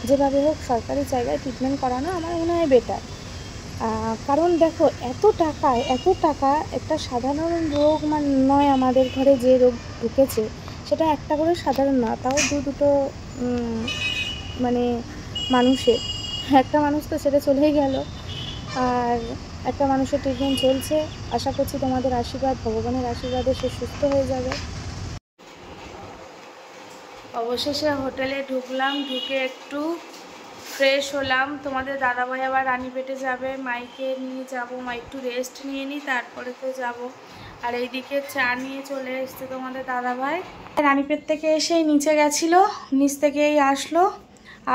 যেভাবে হোক সরকারি জায়গায় ট্রিটমেন্ট করানো আমার মনে হয় বেটার। কারণ দেখো এত টাকা একটা সাধারণ রোগ নয়, আমাদের ঘরে যে রোগ ঢুকেছে সেটা একটা করে সাধারণ না, তাও দুটো মানে মানুষের, একটা মানুষ তো সেটা চলেই গেল, আর একটা মানুষের ট্রিটমেন্ট চলছে। আশা করছি তোমাদের আশীর্বাদ, ভগবানের আশীর্বাদে সে সুস্থ হয়ে যাবে। অবশেষে হোটেলে ঢুকলাম, ঢুকে একটু ফ্রেশ হলাম। তোমাদের দাদাভাই আবার রানীপেটে যাবে, মাইকে নিয়ে যাব, মা একটু রেস্ট নিয়ে নিই তারপরে তো যাব। আর এইদিকে চা নিয়ে চলে এসছে তোমাদের দাদাভাই। রানীপেট থেকে এসেই নিচে গেছিলো, নিচ থেকেই আসলো।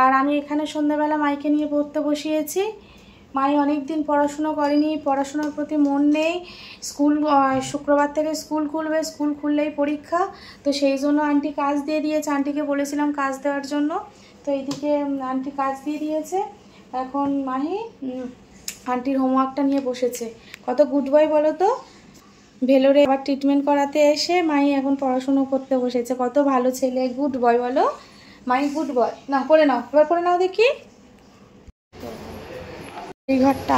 আর আমি এখানে সন্ধ্যাবেলা মাইকে নিয়ে পড়তে বসিয়েছি। মাই অনেক দিন পড়াশুনো করেনি, পড়াশোনার প্রতি মন নেই। শুক্রবার থেকে স্কুল খুলবে, স্কুল খুললেই পরীক্ষা, তো সেই জন্য আন্টি কাজ দিয়ে দিয়েছে। আন্টিকে বলেছিলাম কাজ দেওয়ার জন্য, তো এইদিকে আন্টি কাজ দিয়ে দিয়েছে। এখন মাহি আন্টির হোমওয়ার্কটা নিয়ে বসেছে। কত গুড বয় বলো তো, ভেলোরে আবার ট্রিটমেন্ট করাতে এসে মাহি এখন পড়াশুনো করতে বসেছে। কত ভালো ছেলে, গুড বয় বলো, মাহি গুড বয়। না পড়ে নাও, এবার পড়ে নাও দেখি। এই ঘরটা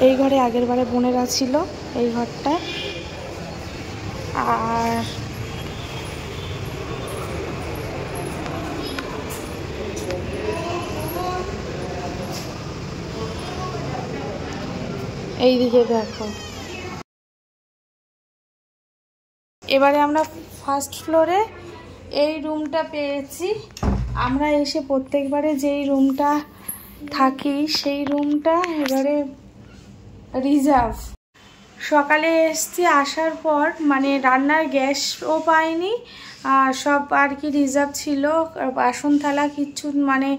এই ঘরে আগেরবারে বোনেরা ছিল, এই ঘরটা। আর এইদিকে দেখো, এবারে আমরা ফার্স্ট ফ্লোরে এই রুমটা পেয়েছি। আমরা এসে প্রত্যেকবারে যেই রুমটা থাকি সেই রুমটা এবারে রিজার্ভ। সকালে এসছি, আসার পর মানে রান্নার গ্যাসও পাইনি, সব আর কি রিজার্ভ ছিল। বাসন থালা কিচ্ছু মানে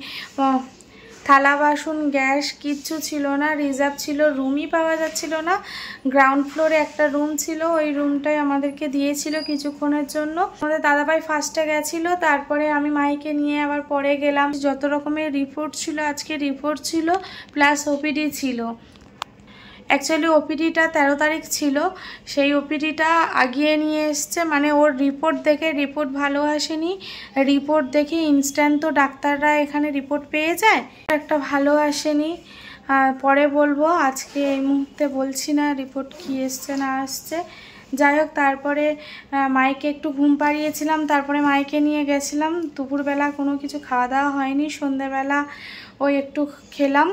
থালা বাসন গ্যাস কিচ্ছু ছিল না, রিজার্ভ ছিল। রুমই পাওয়া যাচ্ছিল না। গ্রাউন্ড ফ্লোরে একটা রুম ছিল, ওই রুমটাই আমাদেরকে দিয়েছিল কিছুক্ষণের জন্য। আমাদের দাদাভাই ফার্স্টে গেছিলো, তারপরে আমি মাইকে নিয়ে আবার পরে গেলাম। যত রকমের রিপোর্ট ছিল, আজকে রিপোর্ট ছিল প্লাস ওপিডি ছিল। অ্যাকচুয়ালি ওপিডিটা 13 তারিখ ছিল, সেই ওপিডিটা আগিয়ে নিয়ে এসছে। মানে ওর রিপোর্ট দেখে, রিপোর্ট ভালো আসেনি, রিপোর্ট দেখে ইনস্ট্যান্ট তো ডাক্তাররা এখানে রিপোর্ট পেয়ে যায়, একটা ভালো আসেনি। পরে বলবো, আজকে এই মুহূর্তে বলছি না রিপোর্ট কি এসছে না আসছে। যাই হোক, তারপরে মাইকে একটু ঘুম পাড়িয়েছিলাম, তারপরে মাইকে নিয়ে গেছিলাম। দুপুরবেলা কোনো কিছু খাওয়া দাওয়া হয়নি, সন্ধ্যেবেলা ওই একটু খেলাম,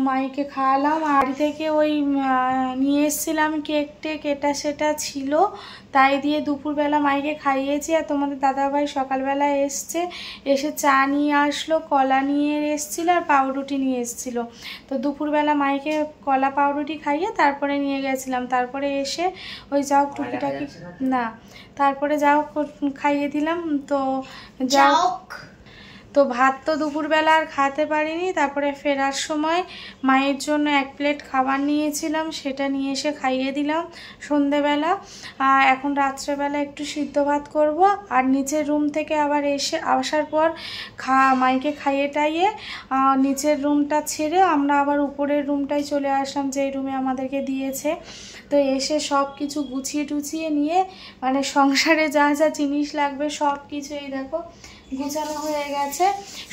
মাইকে খাওয়ালাম। আর থেকে ওই নিয়ে এসেছিলাম কেক টেক, এটা সেটা ছিল, তাই দিয়ে দুপুরবেলা মাইকে খাইয়েছি। আর তোমাদের দাদাভাই সকালবেলা এসছে, এসে চা নিয়ে আসলো, কলা নিয়ে এসেছিলো আর পাউরুটি নিয়ে এসেছিলো। তো দুপুরবেলা মাইকে কলা পাউরুটি খাইয়ে তারপরে নিয়ে গেছিলাম। তারপরে এসে ওই যাও টুকিটাকি না, তারপরে যাও খাইয়ে দিলাম। তো যাও, তো ভাত তো দুপুরবেলা আর খেতে পারিনি। তারপরে ফেরার সময় মায়ের জন্য 1 প্লেট খাবার নিয়েছিলাম, সেটা নিয়ে এসে খাইয়ে দিলাম সন্ধেবেলা। এখন রাত্রেবেলা একটু সিদ্ধ ভাত করব। আর নিচের রুম থেকে আবার আসার পর মাইকে খাইয়ে টাইয়ে নিচের রুমটা ছেড়ে আমরা আবার উপরের রুমটায় চলে আসলাম, যেই রুমে আমাদেরকে দিয়েছে। তো এসে সব কিছু গুছিয়ে টুছিয়ে নিয়ে, মানে সংসারে যা যা জিনিস লাগবে সব কিছু এই দেখো গুছানো হয়ে গেছে।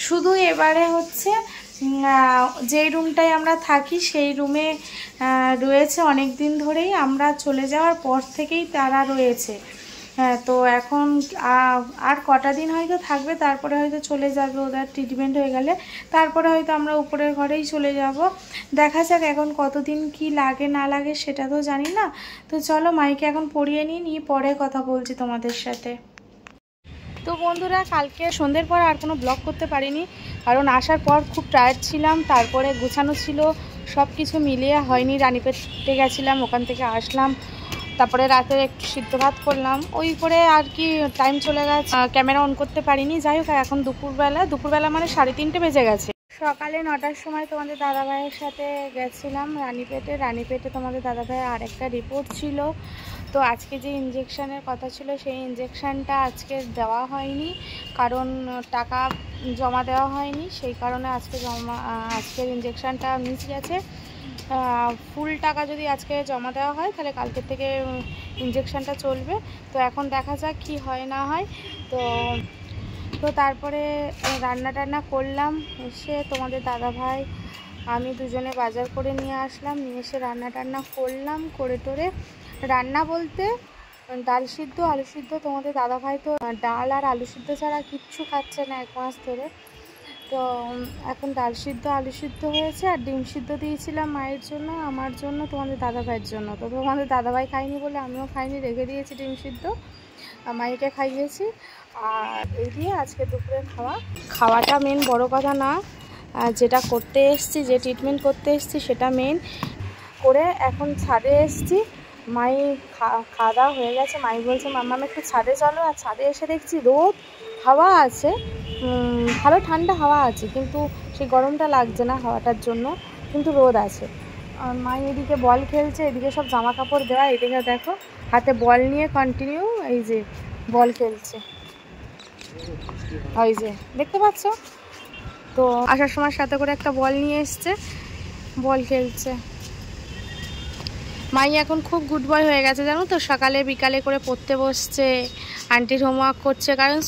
শুধু এবারে হচ্ছে যেই রুমটায় আমরা থাকি সেই রুমে রয়েছে অনেক দিন ধরেই, আমরা চলে যাওয়ার পর থেকেই তারা রয়েছে। হ্যাঁ, তো এখন আর কটা দিন হয়তো থাকবে, তারপরে হয়তো চলে যাবে, ওদের ট্রিটমেন্ট হয়ে গেলে তারপরে হয়তো আমরা উপরের ঘরেই চলে যাব। দেখা যাক এখন কতদিন কি লাগে না লাগে সেটা তো জানি না। তো চলো মাইকে এখন পড়িয়ে নিই, পরে কথা বলছি তোমাদের সাথে। তো বন্ধুরা, কালকে সন্ধ্যের পর আর কোনো ব্লগ করতে পারিনি, কারণ আসার পর খুব টায়ার্ড ছিলাম, তারপরে গোছানো ছিল, সব কিছু মিলিয়ে হয়নি। রানীপেটে গেছিলাম, ওখান থেকে আসলাম, তারপরে রাতে একটু সিদ্ধ ভাত করলাম, ওই করে আর কি টাইম চলে গেছে, ক্যামেরা অন করতে পারিনি। যাই হোক, এখন দুপুরবেলা মানে 3:30 বেজে গেছে। সকালে 9টার সময় তোমাদের দাদাভাইয়ের সাথে গেছিলাম রানীপেটে তোমাদের দাদাভাইয়ের আরেকটা রিপোর্ট ছিল। তো আজকে যে ইঞ্জেকশানের কথা ছিল সেই ইঞ্জেকশানটা আজকে দেওয়া হয়নি, কারণ টাকা জমা দেওয়া হয়নি, সেই কারণে আজকের ইঞ্জেকশানটা মিস গেছে। ফুল টাকা যদি আজকে জমা দেওয়া হয় তাহলে কালকের থেকে ইঞ্জেকশানটা চলবে। তো এখন দেখা যাক কি হয় না হয়। তো তো তারপরে রান্না টান্না করলাম, এসে তোমাদের দাদাভাই আমি দুজনে বাজার করে নিয়ে আসলাম, নিয়ে এসে রান্না টান্না করলাম। করে টোরে রান্না বলতে ডাল সিদ্ধ আলু সিদ্ধ, তোমাদের দাদাভাই তো ডাল আর আলু সিদ্ধ ছাড়া কিচ্ছু খাচ্ছে না 1 মাস ধরে। তো এখন ডাল সিদ্ধ আলু সিদ্ধ হয়েছে, আর ডিম সিদ্ধ দিয়েছিলাম মায়ের জন্য, আমার জন্য, তোমাদের দাদাভাইয়ের জন্য। তো তোমাদের দাদাভাই খাইনি বলে আমিও খাইনি, রেখে দিয়েছি ডিম সিদ্ধ, মাইকে খাইয়েছি। আর এই দিয়ে আজকে দুপুরে খাওয়াটা মেন, বড় কথা না, যেটা করতে এসছি, যে ট্রিটমেন্ট করতে এসছি সেটা মেন। করে এখন ছাদে এসছি, মাই খাওয়া দাওয়া হয়ে গেছে। মাই বলছে মাম্মা একটু ছাদে চলো, আর ছাদে এসে দেখছি রোদ, হাওয়া আছে, ভালো ঠান্ডা হাওয়া আছে, কিন্তু সেই গরমটা লাগছে না হাওয়াটার জন্য, কিন্তু রোদ আছে। আর মাই এদিকে বল খেলছে, এদিকে সব জামা কাপড় দেওয়া, এদিকে দেখো হাতে বল নিয়ে কন্টিনিউ এই যে বল খেলছে, ওই যে দেখতে পাচ্ছ। তো আসার সময় সাথে করে একটা বল নিয়ে এসছে, বল খেলছে। মাই এখন খুব গুড বয় হয়ে গেছে জানো তো, সকালে বিকালে করে পড়তে বসছে, আন্টির হোমওয়ার্ক করছে, কারণ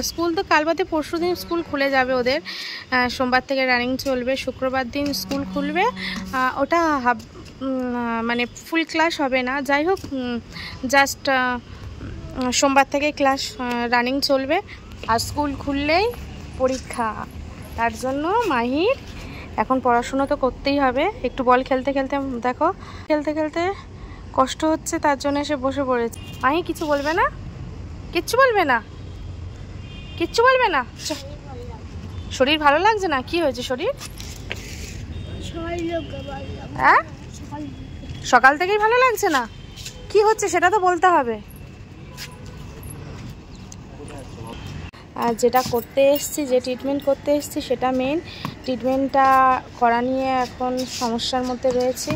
স্কুল তো কাল বাদে পরশু দিন স্কুল খুলে যাবে ওদের, সোমবার থেকে রানিং চলবে, শুক্রবার দিন স্কুল খুলবে। ওটা মানে ফুল ক্লাস হবে না, যাই হোক জাস্ট সোমবার থেকে ক্লাস রানিং চলবে, আর স্কুল খুললেই পরীক্ষা। তার জন্য মাহির এখন পড়াশুনো তো করতেই হবে। একটু বল খেলতে খেলতে দেখো, খেলতে খেলতে কষ্ট হচ্ছে, তার জন্য এসে বসে পড়েছে। মাহি কিছু বলবে না, কিচ্ছু বলবে না, কিচ্ছু বলবে না। শরীর ভালো লাগছে না? কি হয়েছে শরীর? হ্যাঁ, সকাল থেকেই ভালো লাগছে না? কি হচ্ছে সেটা তো বলতে হবে। আর যেটা করতে এসছি, যে ট্রিটমেন্ট করতে এসছি সেটা মেন। ট্রিটমেন্টটা করা নিয়ে এখন সমস্যার মধ্যে রয়েছে,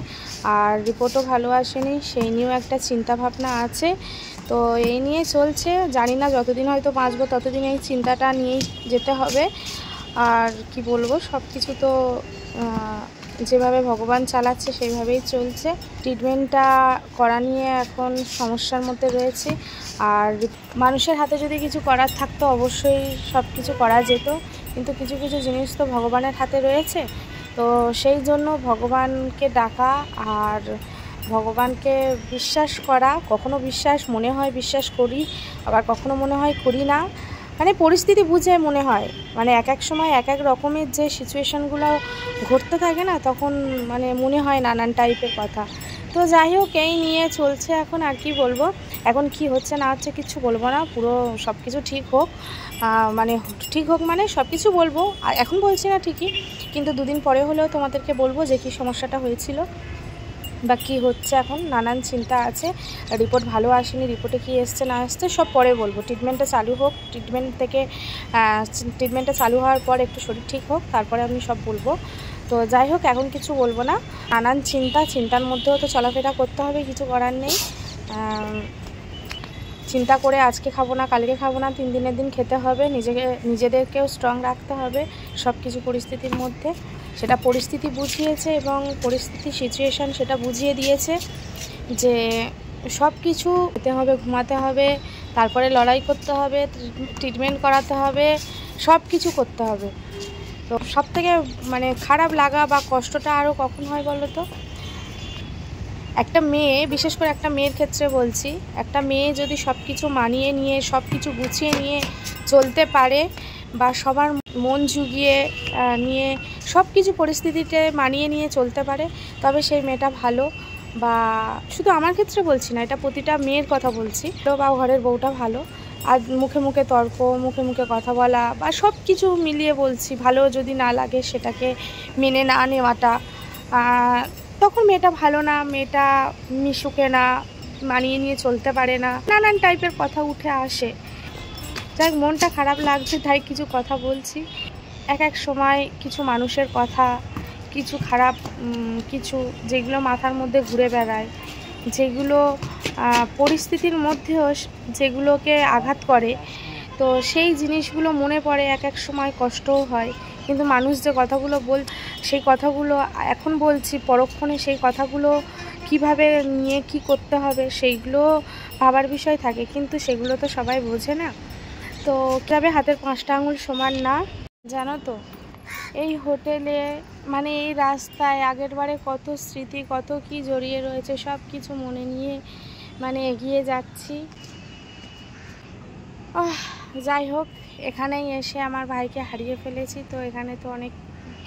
আর রিপোর্টও ভালো আসেনি, সেই নিয়েও একটা চিন্তা ভাবনা আছে। তো এই নিয়ে চলছে, জানি না যতদিন হয়তো বাঁচবো ততদিন এই চিন্তাটা নিয়েই যেতে হবে। আর কি বলবো, সব কিছু তো যেভাবে ভগবান চালাচ্ছে সেইভাবেই চলছে। ট্রিটমেন্টটা করা নিয়ে এখন সমস্যার মধ্যে রয়েছে, আর মানুষের হাতে যদি কিছু করার থাকতো অবশ্যই সব কিছু করা যেত, কিন্তু কিছু কিছু জিনিস তো ভগবানের হাতে রয়েছে। তো সেই জন্য ভগবানকে ডাকা আর ভগবানকে বিশ্বাস করা। কখনো বিশ্বাস মনে হয় বিশ্বাস করি, আবার কখনো মনে হয় করি না, মানে পরিস্থিতি বুঝে মনে হয়, মানে এক এক সময় এক এক রকমের যে সিচুয়েশানগুলো ঘটতে থাকে না, তখন মানে মনে হয় নানান টাইপের কথা। তো যাই হোক, এই নিয়ে চলছে এখন। আর কি বলবো, এখন কি হচ্ছে না হচ্ছে কিচ্ছু বলবো না, পুরো সব কিছু ঠিক হোক, মানে ঠিক হোক মানে সব কিছু বলবো, আর এখন বলছি না ঠিকই, কিন্তু দুদিন পরে হলেও তোমাদেরকে বলবো যে কী সমস্যাটা হয়েছিল বা কী হচ্ছে। এখন নানান চিন্তা আছে, রিপোর্ট ভালো আসেনি, রিপোর্টে কী এসছে না এসছে সব পরে বলবো। ট্রিটমেন্টটা চালু হোক, ট্রিটমেন্টটা চালু হওয়ার পর একটু শরীর ঠিক হোক, তারপরে আমি সব বলবো। তো যাই হোক, এখন কিছু বলবো না, নানান চিন্তার মধ্যেও তো চলাফেরা করতে হবে, কিছু করার নেই। চিন্তা করে আজকে খাবো না, কালকে খাবো না, 3 দিনের দিন খেতে হবে, নিজেদেরকেও স্ট্রং রাখতে হবে সব কিছু পরিস্থিতির মধ্যে। সেটা পরিস্থিতি বুঝিয়েছে এবং পরিস্থিতি সিচুয়েশান সেটা বুঝিয়ে দিয়েছে যে সব কিছু খেতে হবে, ঘুমাতে হবে, তারপরে লড়াই করতে হবে, ট্রিটমেন্ট করাতে হবে, সব কিছু করতে হবে। তো সব থেকে মানে খারাপ লাগা বা কষ্টটা আরও কখন হয় বলো তো, একটা মেয়ে, বিশেষ করে একটা মেয়ের ক্ষেত্রে বলছি, একটা মেয়ে যদি সব কিছু মানিয়ে নিয়ে সব কিছু গুছিয়ে নিয়ে চলতে পারে, বা সবার মন জুগিয়ে নিয়ে সব কিছু পরিস্থিতিতে মানিয়ে নিয়ে চলতে পারে, তবে সেই মেয়েটা ভালো। বা শুধু আমার ক্ষেত্রে বলছি না, এটা প্রতিটা মেয়ের কথা বলছি, বা ঘরের বউটা ভালো। আর মুখে মুখে তর্ক, মুখে মুখে কথা বলা, বা সব কিছু মিলিয়ে বলছি, ভালো যদি না লাগে সেটাকে মেনে না নেওয়াটা, তখন মেয়েটা ভালো না, মেয়েটা মিশুকে না, মানিয়ে নিয়ে চলতে পারে না, নানান টাইপের কথা উঠে আসে। যাই মনটা খারাপ লাগছে তাই কিছু কথা বলছি। এক এক সময় কিছু মানুষের কথা, কিছু খারাপ কিছু যেগুলো মাথার মধ্যে ঘুরে বেড়ায়, যেগুলো পরিস্থিতির মধ্যেও যেগুলোকে আঘাত করে, তো সেই জিনিসগুলো মনে পড়ে, এক এক সময় কষ্টও হয়। কিন্তু মানুষ যে কথাগুলো সেই কথাগুলো এখন বলছি, পরক্ষণে সেই কথাগুলো কিভাবে নিয়ে কি করতে হবে সেইগুলো ভাবার বিষয় থাকে, কিন্তু সেগুলো তো সবাই বোঝে না। তো তবে হাতের 5টা আঙুল সমান না, জানো তো। এই হোটেলে মানে এই রাস্তায় আগের বারে কত স্মৃতি, কত কি জড়িয়ে রয়েছে, সব কিছু মনে নিয়ে মানে এগিয়ে যাচ্ছি। যাই হোক, এখানেই এসে আমার ভাইকে হারিয়ে ফেলেছি, তো এখানে তো অনেক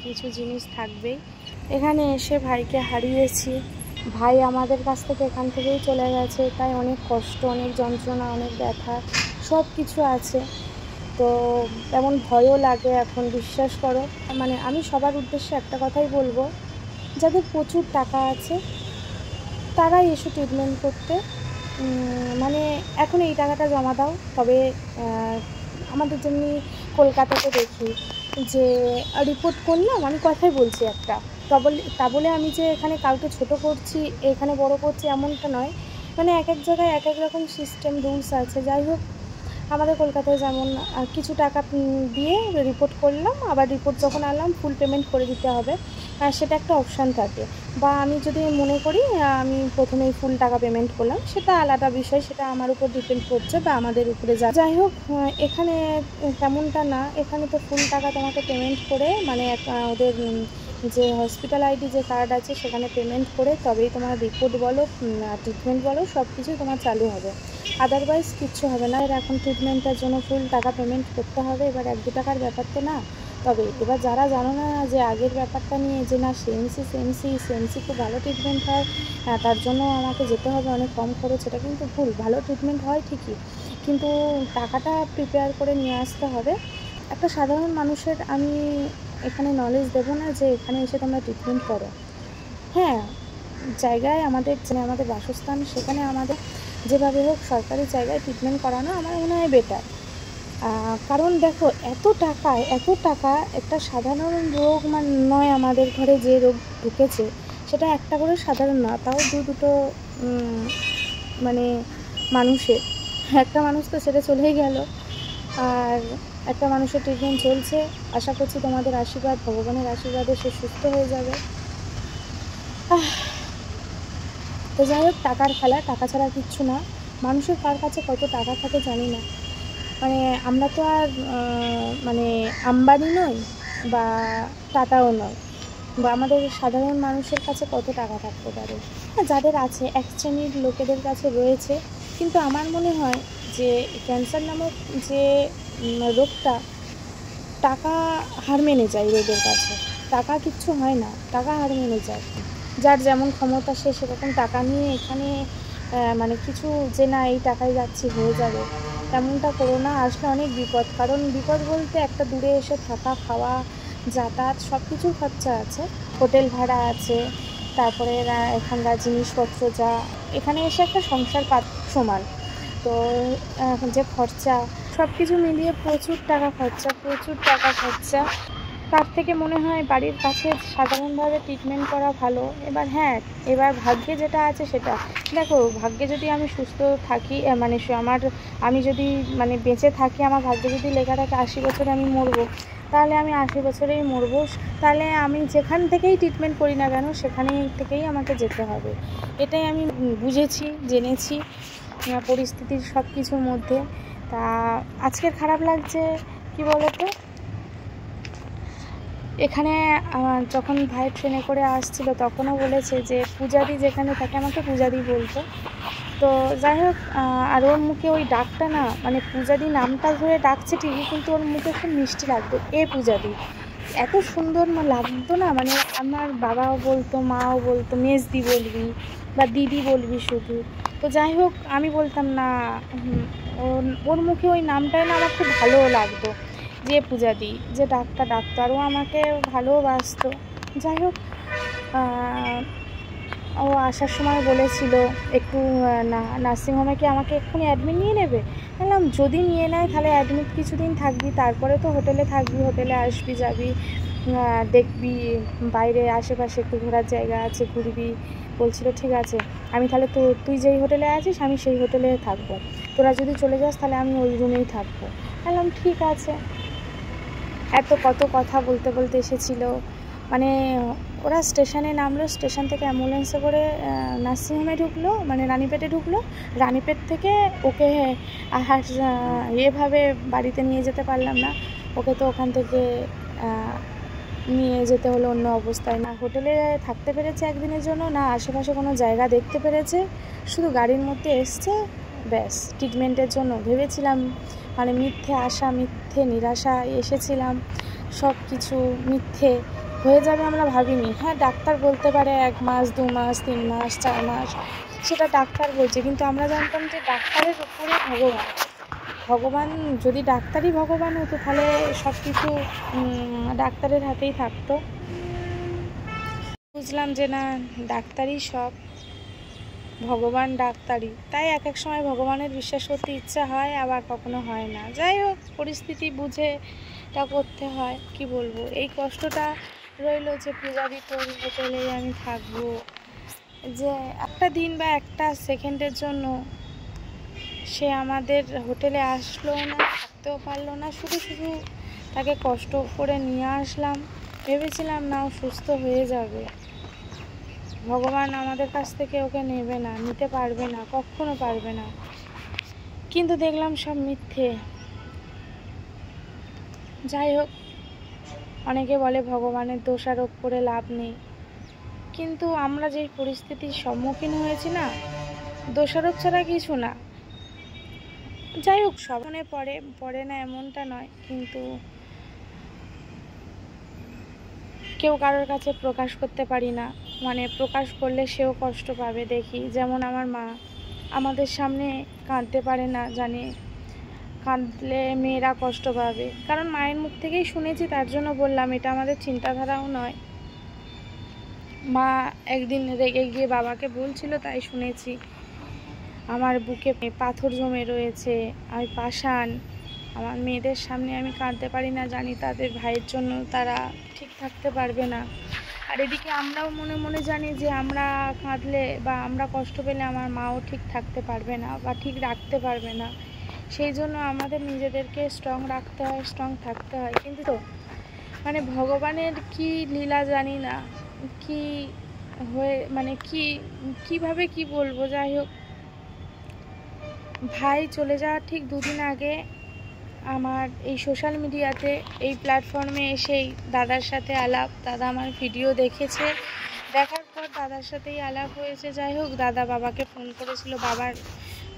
কিছু জিনিস থাকবেই। এখানে এসে ভাইকে হারিয়েছি, ভাই আমাদের কাছ থেকে এখান থেকেই চলে গেছে, তাই অনেক কষ্ট, অনেক যন্ত্রণা, অনেক ব্যথা সব কিছু আছে। তো তেমন ভয়ও লাগে এখন, বিশ্বাস করো। মানে আমি সবার উদ্দেশ্যে একটা কথাই বলবো, যাদের প্রচুর টাকা আছে তারাই এসে ট্রিটমেন্ট করতে, মানে এখন এই টাকাটা জমা দাও। তবে আমাদের যেমনি কলকাতাতে দেখি যে রিপোর্ট করলাম, আমি কথাই বলছি একটা, তা বলে আমি যে এখানে কাউকে ছোট করছি, এখানে বড় করছি এমনটা নয়। মানে এক এক জায়গায় এক এক রকম সিস্টেম, রুলস আছে। যাই হোক, আমাদের কলকাতায় যেমন কিছু টাকা দিয়ে রিপোর্ট করলাম, আবার রিপোর্ট যখন আনলাম ফুল পেমেন্ট করে দিতে হবে, সেটা একটা অপশান থাকে। বা আমি যদি মনে করি আমি প্রথমেই ফুল টাকা পেমেন্ট করলাম, সেটা আলাদা বিষয়, সেটা আমার উপর ডিপেন্ড করছে বা আমাদের উপরে যাই হোক, এখানে তেমনটা না। এখানে তো ফুল টাকা তোমাকে পেমেন্ট করে, মানে ওদের যে হসপিটাল আইডি যে কার্ড আছে সেখানে পেমেন্ট করে তবেই তোমার রিপোর্ট বলো, ট্রিটমেন্ট বলো, সব কিছুই তোমার চালু হবে। আদারওয়াইজ কিচ্ছু হবে না। এর এখন ট্রিটমেন্টের জন্য ফুল টাকা পেমেন্ট করতে হবে। এবার 1-2 টাকার ব্যাপার তো না। তবে এবার যারা জানো না যে আগের ব্যাপারটা নিয়ে, যে না সিএমসি খুব ভালো ট্রিটমেন্ট হয়, তার জন্য আমাকে যেতে হবে অনেক কম খরচ, এটা কিন্তু ভুল। ভালো ট্রিটমেন্ট হয় ঠিকই, কিন্তু টাকাটা প্রিপেয়ার করে নিয়ে আসতে হবে। একটা সাধারণ মানুষের আমি এখানে নলেজ দেবো না যে এখানে এসে তোমরা ট্রিটমেন্ট করো। হ্যাঁ, জায়গায় আমাদের বাসস্থান, সেখানে আমাদের যেভাবে হোক সরকারি জায়গায় ট্রিটমেন্ট করানো আমার মনে হয় বেটার। কারণ দেখো, এত টাকা একটা সাধারণ রোগ মানে নয়। আমাদের ঘরে যে রোগ ঢুকেছে সেটা একটা করে সাধারণ না, তাও দুটো মানে মানুষের, একটা মানুষ তো সেটা চলেই গেল, আর একটা মানুষের ট্রিটমেন্ট চলছে। আশা করছি তোমাদের আশীর্বাদ, ভগবানের আশীর্বাদে সে সুস্থ হয়ে যাবে। তো যাই হোক, টাকার খেলা, টাকা ছাড়া কিচ্ছু না। মানুষের কার কাছে কত টাকা থাকে জানি না। মানে আমরা তো আর মানে আম্বানি নই বা টাটাও নয়, বা আমাদের সাধারণ মানুষের কাছে কত টাকা থাকতে পারে। যাদের আছে, এক শ্রেণীর লোকেদের কাছে রয়েছে। কিন্তু আমার মনে হয় যে ক্যান্সার নামক যে রোগটা, টাকা হার মেনে যায় রোগের কাছে। টাকা কিচ্ছু হয় না, টাকা হার মেনে যায়। যার যেমন ক্ষমতা সে সেরকম টাকা নিয়ে এখানে মানে কিছু যে না এই টাকায় যাচ্ছি হয়ে যাবে, তেমনটা করো না। আসলে অনেক বিপদ। কারণ বিপদ বলতে একটা দূরে এসে থাকা, খাওয়া, যাতায়াত সব কিছুর খরচা আছে, হোটেল ভাড়া আছে, তারপরে এখানকার জিনিসপত্র যা এখানে এসে একটা সংসার সমান। তো যে খরচা, সব কিছু মিলিয়ে প্রচুর টাকা খরচা। তার থেকে মনে হয় বাড়ির কাছে সাধারণভাবে ট্রিটমেন্ট করা ভালো। এবার হ্যাঁ, এবার ভাগ্যে যেটা আছে সেটা দেখো। ভাগ্যে যদি আমি সুস্থ থাকি, মানে আমি যদি মানে বেঁচে থাকি, আমার ভাগ্যে যদি লেখা থাকে 80 বছরে আমি মরবো, তাহলে আমি 80 বছরেই মরবো। তাহলে আমি যেখান থেকেই ট্রিটমেন্ট করি না কেন, সেখানেই থেকেই আমাকে যেতে হবে। এটাই আমি বুঝেছি, জেনেছি পরিস্থিতির সব কিছুর মধ্যে। তা আজকের খারাপ লাগছে কি বলতো, এখানে যখন ভাই ট্রেনে করে আসছিল তখনও বলেছে যে পূজাদি যেখানে থাকে, আমাকে পূজাদি বলতো। তো যাই হোক, আর ওর মুখে ওই ডাকটা না, মানে পূজাদি নামটা ধরে ডাকছে ঠিকই, কিন্তু ওর মুখে খুব মিষ্টি লাগতো, এ পূজাদি, এত সুন্দর লাগতো না। মানে আমার বাবাও বলতো, মাও বলতো মেজদি বলবি বা দিদি বলবি শুধু। তো যাই হোক, আমি বলতাম না, ওর মুখে ওই নামটাই না আমার খুব ভালো লাগতো, যে পূজাদি, যে ডাকটা ডাকতো, আর ও আমাকে ভালোবাসতো। যাই হোক, ও আসার সময় বলেছিল একটু নার্সিংহোমে কি আমাকে এক্ষুনি অ্যাডমিট নিয়ে নেবে। বললাম যদি নিয়ে নেয় তাহলে অ্যাডমিট কিছুদিন থাকবি, তারপরে তো হোটেলে থাকবি, হোটেলে আসবি যাবি, দেখবি বাইরে আশেপাশে একটু ঘোরার জায়গা আছে, ঘুরবি। বলছিল ঠিক আছে, আমি তাহলে তুই যেই হোটেলে আছিস আমি সেই হোটেলে থাকবো, তোরা যদি চলে যাস তাহলে আমি ওই রুমেই থাকবো। বললাম ঠিক আছে। কত কথা বলতে এসেছিলো, মানে ওরা স্টেশনে নামলো, স্টেশন থেকে অ্যাম্বুলেন্সে করে নার্সিংহোমে ঢুকলো, মানে রানীপেটে ঢুকলো। রানীপেট থেকে ওকে আর এভাবে বাড়িতে নিয়ে যেতে পারলাম না, ওকে তো ওখান থেকে নিয়ে যেতে হলো অন্য অবস্থায়। না হোটেলে থাকতে পেরেছে একদিনের জন্য, না আশেপাশে কোনো জায়গা দেখতে পেরেছে, শুধু গাড়ির মধ্যে এসছে ব্যাস ট্রিটমেন্টের জন্য। ভেবেছিলাম মানে মিথ্যে আশা, মিথ্যে নিরাশা এসেছিলাম, সব কিছু মিথ্যে হয়ে যাবে আমরা ভাবিনি। হ্যাঁ ডাক্তার বলতে পারে 1 মাস 2 মাস 3 মাস 4 মাস, সেটা ডাক্তার বলছে, কিন্তু আমরা জানতাম যে ডাক্তারের উপরে ভগবান। যদি ডাক্তারই ভগবান হতো তাহলে সব কিছু ডাক্তারের হাতেই থাকতো। বুঝলাম যে না, ডাক্তারই সব, ভগবান ডাক্তারই। তাই এক এক সময় ভগবানের বিশ্বাস করতে ইচ্ছা হয়, আবার কখনো হয় না। যাই হোক, পরিস্থিতি বুঝে এটা করতে হয়, কি বলবো। এই কষ্টটা রইল যে পূজারি তোর হোটেলেই আমি থাকবো, যে একটা দিন বা একটা সেকেন্ডের জন্য সে আমাদের হোটেলে আসলো না, থাকতেও পারলো না, শুধু শুধু তাকে কষ্ট করে নিয়ে আসলাম। ভেবেছিলাম না ও সুস্থ হয়ে যাবে, ভগবান আমাদের কাছ থেকে ওকে নেবে না, নিতে পারবে না, কখনো পারবে না। কিন্তু দেখলাম সব মিথ্যে। যাই হোক, অনেকে বলে ভগবানের দোষারোপ করে লাভ নেই, কিন্তু আমরা যেই পরিস্থিতির সম্মুখীন হয়েছি না, দোষারোপ ছাড়া কিছু না। যাই হোক, সব মনে পড়ে না এমনটা নয়, কিন্তু কেউ কারোর কাছে প্রকাশ করতে পারি না, মানে প্রকাশ করলে সেও কষ্ট পাবে। দেখি যেমন আমার মা আমাদের সামনে কাঁদতে পারে না, জানে কাঁদলে মেয়েরা কষ্ট পাবে, কারণ মায়ের মুখ থেকেই শুনেছি, তার জন্য বললাম, এটা আমাদের চিন্তাধারাও নয়। মা একদিন রেগে গিয়ে বাবাকে বলছিল, তাই শুনেছি। আমার বুকে পাথর জমে রয়েছে, আমি পাষাণ, আমার মেয়েদের সামনে আমি কাঁদতে পারি না, জানি তাদের ভাইয়ের জন্য তারা ঠিক থাকতে পারবে না। আর এদিকে আমরাও মনে মনে জানি যে আমরা কাঁদলে বা আমরা কষ্ট পেলে আমার মাও ঠিক থাকতে পারবে না বা ঠিক রাখতে পারবে না। সেই জন্য আমাদের নিজেদেরকে স্ট্রং রাখতে হয়, স্ট্রং থাকতে হয়। কিন্তু তো মানে ভগবানের কি লীলা জানি না, কি হয়ে মানে কিভাবে কি বলবো। যাই হোক, ভাই চলে যাওয়ার ঠিক 2 দিন আগে আমার এই সোশ্যাল মিডিয়াতে, এই প্ল্যাটফর্মে এসেই দাদার সাথে আলাপ। দাদা আমার ভিডিও দেখেছে, দেখার পর দাদার সাথেই আলাপ হয়েছে। যাই হোক, দাদা বাবাকে ফোন করেছিল। বাবার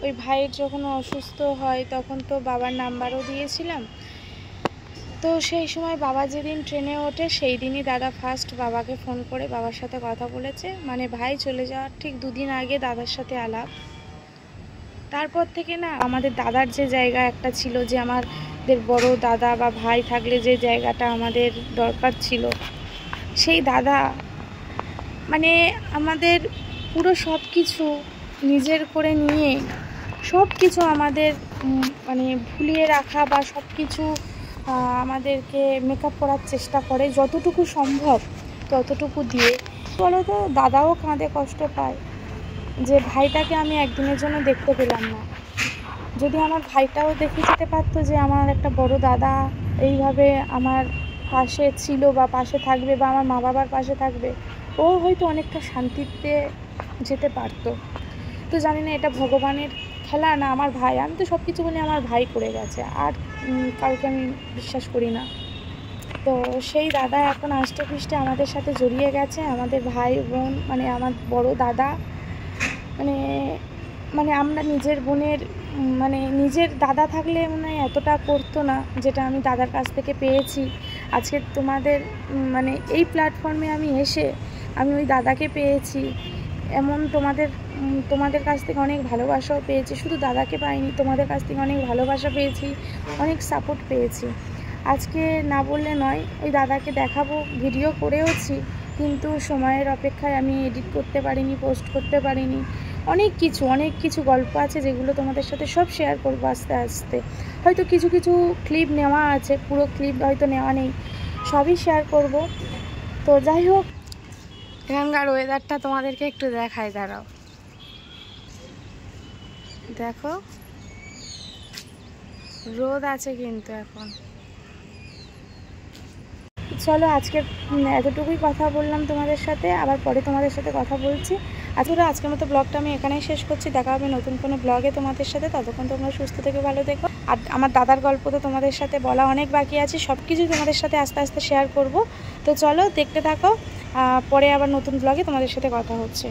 ওই ভাইয়ের যখন অসুস্থ হয় তখন তো বাবার নাম্বারও দিয়েছিলাম। তো সেই সময় বাবা যেদিন ট্রেনে ওঠে সেই দিনই দাদা ফার্স্ট বাবাকে ফোন করে বাবার সাথে কথা বলেছে। মানে ভাই চলে যাওয়ার ঠিক 2 দিন আগে দাদার সাথে আলাপ। তারপর থেকে না, আমাদের দাদার যে জায়গা একটা ছিল, যে আমাদের বড় দাদা বা ভাই থাকলে যে জায়গাটা আমাদের দরকার ছিল, সেই দাদা মানে আমাদের পুরো সব কিছু নিজের করে নিয়ে সব কিছু আমাদের মানে ভুলিয়ে রাখা বা সব কিছু আমাদেরকে মেকআপ করার চেষ্টা করে, যতটুকু সম্ভব ততটুকু দিয়ে। বলো তো, দাদাও কাঁদে, কষ্ট পায় যে ভাইটাকে আমি একদিনের জন্য দেখতে পেলাম না। যদি আমার ভাইটাও দেখে যেতে পারতো যে আমার একটা বড় দাদা এইভাবে আমার পাশে ছিল বা পাশে থাকবে বা আমার মা বাবার পাশে থাকবে, ও হয়তো অনেকটা শান্তিতে যেতে পারতো। তো জানি না এটা ভগবানের খেলা না আমার ভাই, আমি তো সব কিছু বলি আমার ভাই করে গেছে, আর কাউকে আমি বিশ্বাস করি না। তো সেই দাদা এখন আষ্টে পৃষ্ঠে আমাদের সাথে জড়িয়ে গেছে, আমাদের ভাই বোন, মানে আমার বড় দাদা, মানে আমরা নিজের বোনের, মানে নিজের দাদা থাকলে মনে হয় এতটা করতো না, যেটা আমি দাদার কাছ থেকে পেয়েছি। আজকে তোমাদের মানে এই প্ল্যাটফর্মে আমি এসে আমি ওই দাদাকে পেয়েছি, এমন তোমাদের কাছ থেকে অনেক ভালোবাসাও পেয়েছি। শুধু দাদাকে পাইনি, তোমাদের কাছ থেকে অনেক ভালোবাসা পেয়েছি, অনেক সাপোর্ট পেয়েছি। আজকে না বললে নয়, ওই দাদাকে দেখাবো, ভিডিও করেওছি, কিন্তু সময়ের অপেক্ষায় আমি এডিট করতে পারিনি, পোস্ট করতে পারিনি। অনেক কিছু গল্প আছে যেগুলো তোমাদের সাথে সব শেয়ার করবো আস্তে আস্তে। হয়তো কিছু কিছু ক্লিপ নেওয়া আছে, পুরো ক্লিপ হয়তো নেওয়া নেই, সবই শেয়ার করব। তো যাই হোক, এখানকার ওয়েদারটা তোমাদেরকে একটু দেখায়, দাঁড়াও, দেখো রোদ আছে কিন্তু এখন। চলো আজকে এতটুকুই কথা বললাম তোমাদের সাথে, আবার পরে তোমাদের সাথে কথা বলছি। আজকের মতো ব্লগটা আমি এখানেই শেষ করছি। দেখা হবে নতুন কোনো ব্লগে তোমাদের সাথে। ততক্ষণ তোমরা সুস্থ থেকে ভালো থেকো। আর আমার দাদার গল্প তো তোমাদের সাথে বলা অনেক বাকি আছে, সব কিছুই তোমাদের সাথে আস্তে আস্তে শেয়ার করব। তো চলো দেখতে থাকো, পরে আবার নতুন ব্লগে তোমাদের সাথে কথা হচ্ছে।